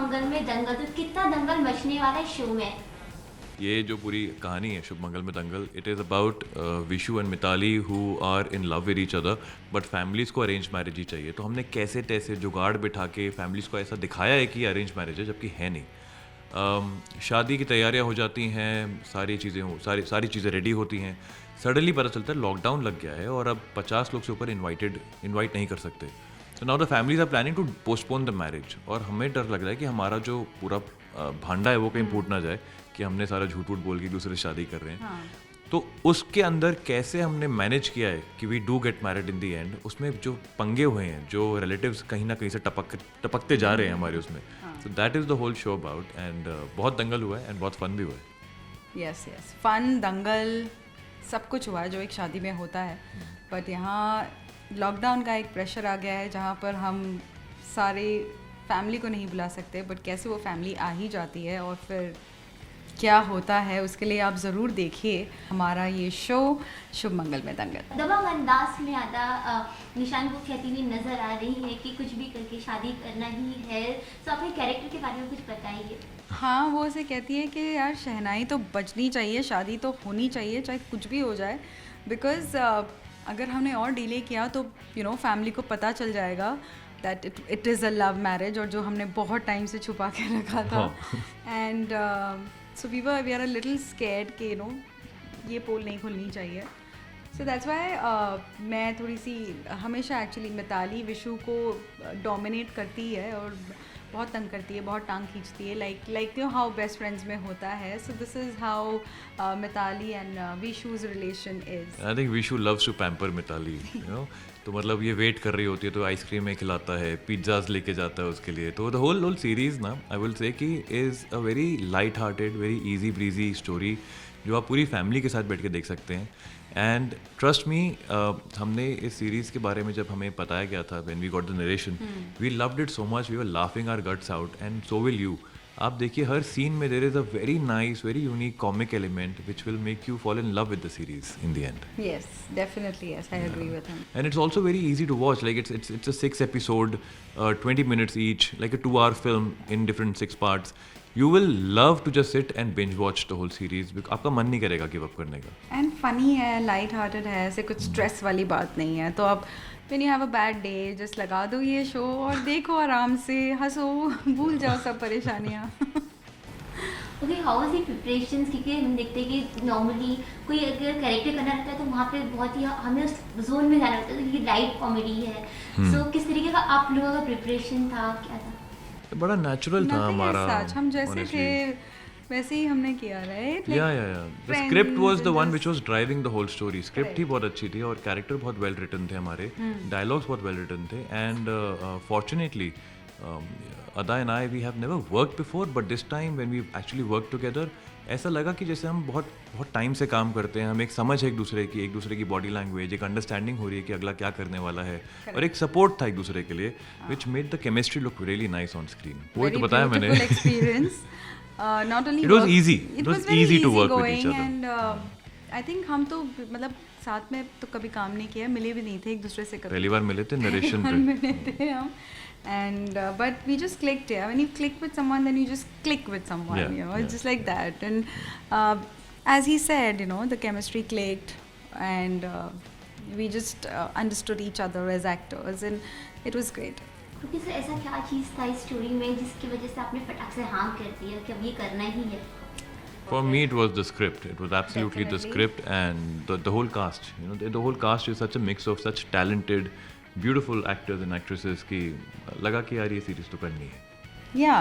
मंगल में दंगल, तो कितना दंगल मचने वाला है शो में? ये जो पूरी कहानी है शुभ मंगल में दंगल, it is about Vishu and Mitali who are in love with each other, but families को अरेंज मैरिज ही चाहिए। तो हमने कैसे तैसे जुगाड़ बिठा के फैमिलीज़ को ऐसा दिखाया है कि अरेंज मैरिज है, जबकि है नहीं। शादी की तैयारियां हो जाती हैं, सारी चीज़ें रेडी होती हैं। सडनली पता चलता है लॉकडाउन लग गया है और अब 50 लोग से ऊपर इनवाइट नहीं कर सकते। तो now the families are planning to postpone the marriage, और हमें डर लग रहा है कि हमारा जो पूरा भांडा है वो कहीं फूट ना जाए कि हमने सारा झूठ वूठ बोल के एक दूसरे से शादी कर रहे हैं। हाँ। तो उसके अंदर कैसे हमने मैनेज किया है कि we do get married in the end, उसमें जो पंगे हुए हैं, जो रिलेटिव्स कहीं ना कहीं से टपकते जा रहे हैं हमारे उसमें। So that is the whole show about, and बहुत दंगल हुआ है एंड बहुत फन भी हुआ है। यस यस, फन, दंगल, सब कुछ हुआ है जो एक शादी में होता है। बट यहाँ लॉकडाउन का एक प्रेशर आ गया है जहाँ पर हम सारे फैमिली को नहीं बुला सकते, बट कैसे वो फैमिली आ ही जाती है और फिर क्या होता है उसके लिए आप ज़रूर देखिए हमारा ये शो शुभ मंगल में दंगल। दबंग अंदाज में आधा निशान को कहती हुई नजर आ रही है कि कुछ भी करके शादी करना ही है। तो अपने कैरेक्टर के बारे में कुछ बताइए। हाँ, वो ऐसे कहती है कि यार शहनाई तो बजनी चाहिए, शादी तो होनी चाहिए चाहे कुछ भी हो जाए, बिकॉज अगर हमने और डिले किया तो फैमिली को पता चल जाएगा that it is a love marriage, और जो हमने बहुत टाइम से छुपा के रखा था। And so we are a little scared कि ये पोल नहीं खुलनी चाहिए। सो दैट्स वाई मैं थोड़ी सी हमेशा एक्चुअली मिताली विशु को डोमिनेट करती है और बहुत तंग करती है, बहुत टांग खींचती है, लाइक हाउ बेस्ट फ्रेंड्स में होता है। So this is how Mitali and Vishu's relation is. I think Vishu loves to pamper Mitali, तो मतलब ये वेट कर रही होती है तो आइसक्रीम में खिलाता है, पिज्ज़ाज लेके जाता है उसके लिए। तो द होल सीरीज़ ना, आई विल से कि is a very light hearted, very easy breezy story जो आप पूरी फैमिली के साथ बैठ के देख सकते हैं। एंड ट्रस्ट मी, हमने इस सीरीज़ के बारे में जब हमें बताया गया था, when we got the narration, we loved it so much, we were laughing our guts out, and so will you. आप देखिए हर सीन में there is a very nice, very unique comic element which will make you fall in love with the series in the end. Yes, definitely, yes, I agree with him. And it's also very easy to watch. Like it's a 6 episode, 20 minutes each, like a 2 hour film in different 6 parts. You will love to just sit and binge watch the whole series. आपका मन नहीं करेगा give up करने का। And funny है, light hearted है, ऐसे कुछ स्ट्रेस वाली बात नहीं है। तो आप when you have a bad day just लगा दो ये शो और देखो आराम से, हंसो, भूल जाओ सब परेशानियाँ। Okay, how was the preparations? क्योंकि हम देखते हैं कि नॉर्मली कोई अगर कैरेक्टर करना रहता है तो वहाँ पे बहुत ही हमें उस जोन में जाना होता है, तो ये लाइट कॉमेडी है। सो किस तरीके का आप लोगों का प्रिपरेशन था, क्या था? बड़ा नेचुरल था हमारा। सच, हम जैसे थे वैसे ही हमने किया, राइट? या the script was the one which was driving the whole story. Script ही बहुत अच्छी थी और कैरेक्टर बहुत वेल रिटन थे हमारे, डायलॉग्स बहुत वेल रिटन थे। And fortunately Adah and I, we have never worked before, but this time when we actually work together, ऐसा लगा कि जैसे हम बहुत बहुत टाइम से काम करते हैं। हम एक समझ है एक दूसरे की बॉडी लैंग्वेज, एक अंडरस्टैंडिंग हो रही है कि अगला क्या करने वाला है, और एक सपोर्ट था एक दूसरे के लिए, which made the chemistry look really nice on screen. वो तो बताया मैंने। Experience, not only It was easy. It was easy to work with each other. And I think हम तो मतलब साथ में तो कभी काम नहीं किया, मिले भी नहीं थे एक दूसरे से कभी। पहली बार मिले थे नरेशन पे। मिले थे हम, and but we just clicked. Yeah, when you click with someone, then you just click with someone. It's just like that. And as he said, the chemistry clicked, and we just understood each other as actors, and it was great. क्योंकि sir ऐसा क्या चीज़ था इस story में जिसकी वजह से आपने फटाक से हाँ कर दिया कि अब ये करना ही है? For me, it was the script. It was absolutely the script and the whole cast. The whole cast is such a mix of such talented, beautiful actors and actresses कि लगा कि यार ये सीरीज तो करनी है। Yeah,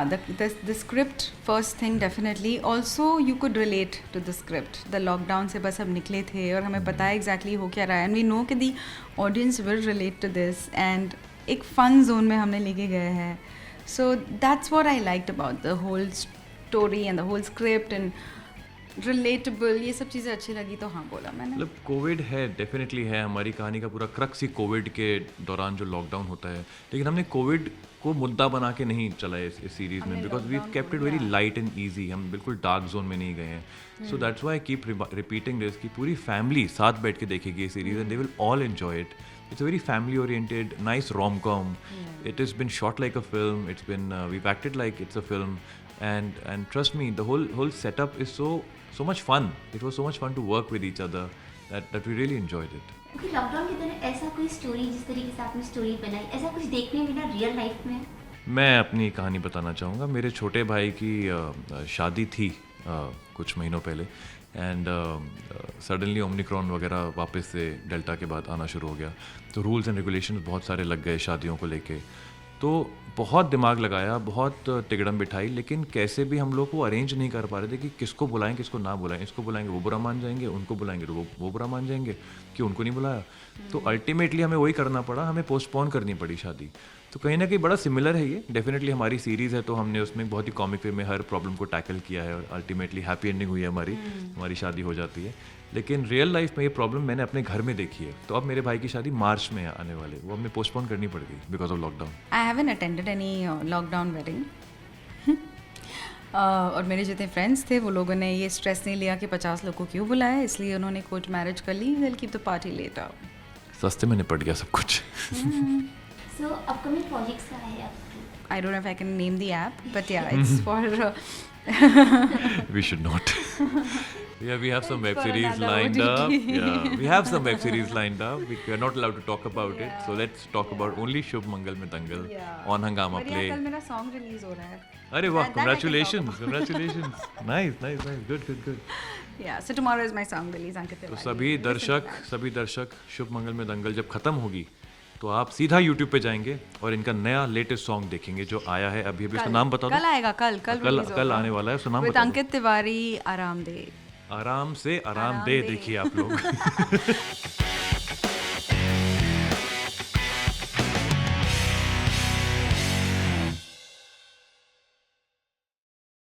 the script first thing definitely. Also, you could relate to the script. The lockdown से बस हम निकले थे और हमें पता है exactly हो क्या रहा है, and we know कि the audience will relate to this, and एक fun zone में हमने लेके गए हैं. So that's what I liked about the whole story and the whole script, and relatable ये सब चीज़ें अच्छी लगी तो हाँ बोला मैंने। मतलब कोविड है, डेफिनेटली है, हमारी कहानी का पूरा क्रक्स ही कोविड के दौरान जो लॉकडाउन होता है, लेकिन हमने कोविड को मुद्दा बना के नहीं चला है इस सीरीज में, because we kept it very light and easy, हम बिल्कुल डार्क जोन में नहीं गए हैं। So that's why I keep repeating this कि पूरी फैमिली साथ बैठ के देखेगी ये series and they will all enjoy it. It's a very family oriented, nice rom-com. It has been shot like a film. It's been we've acted like it's a film, and trust me, the whole setup is so much fun. It was so much fun to work with each other that we really enjoyed it. Okay, lockdown के दौरान ऐसा कोई story जिस तरीके से आपने story बनाई, ऐसा कुछ देखने मिला रियल लाइफ में? मैं अपनी कहानी बताना चाहूँगा। मेरे छोटे भाई की शादी थी कुछ महीनों पहले, एंड सडनली ओमिक्रॉन वगैरह वापस से डेल्टा के बाद आना शुरू हो गया, तो रूल्स एंड रेगुलेशंस बहुत सारे लग गए शादियों को लेके। तो बहुत दिमाग लगाया, बहुत तिगड़म बिठाई, लेकिन कैसे भी हम लोग को अरेंज नहीं कर पा रहे थे कि किसको बुलाएं किसको ना बुलाएं। इसको बुलाएंगे वो बुरा मान जाएंगे, उनको बुलाएंगे तो वो बुरा मान जाएंगे कि उनको नहीं बुलाया। तो अल्टीमेटली हमें वही करना पड़ा, हमें पोस्टपोन करनी पड़ी शादी। तो कहीं ना कहीं बड़ा सिमिलर है ये, डेफिनेटली हमारी सीरीज़ है तो हमने उसमें बहुत ही कॉमिक वे में हर प्रॉब्लम को टैकल किया है और अल्टीमेटली हैप्पी एंडिंग हुई है हमारी शादी हो जाती है। लेकिन रियल लाइफ में ये प्रॉब्लम मैंने अपने घर में देखी है। तो अब मेरे भाई की शादी मार्च में आने वाले, वो हमें पोस्टपोन करनी पड़ गई because of lockdown. I haven't attended any lockdown wedding. और मेरे जितने फ्रेंड्स थे वो लोगों ने ये स्ट्रेस नहीं लिया कि 50 लोग को क्यों बुलाया, इसलिए उन्होंने कोर्ट मैरिज कर ली। Will keep the party later. सस्ते में निपट गया सब कुछ। सो अपकमिंग प्रोजेक्ट्स क्या है आपके? I don't know if I can name the app, but yeah, it's for. We should not. Yeah, we have some web For series another lined OTT. up. Yeah, we have some web series lined up. We are not allowed to talk about it. So let's talk about only Shubh Mangal में दंगल on Hangama But Play. yeah, कल मेरा song release हो रहा है. अरे वाह, That I can talk congratulations, congratulations. Nice, good. Yeah, so tomorrow is my song release, Ankit तो Tiwari. सभी दर्शक शुभ मंगल में दंगल जब खत्म होगी तो आप सीधा YouTube पे जाएंगे और इनका नया लेटेस्ट सॉन्ग देखेंगे जो आया है अभी उसका नाम बता दो। कल आएगा, कल release कल होगा. आने वाला है, उसका नाम With बता दो। अंकित तिवारी, आराम दे. आराम से आराम दे देखिए आप लोग।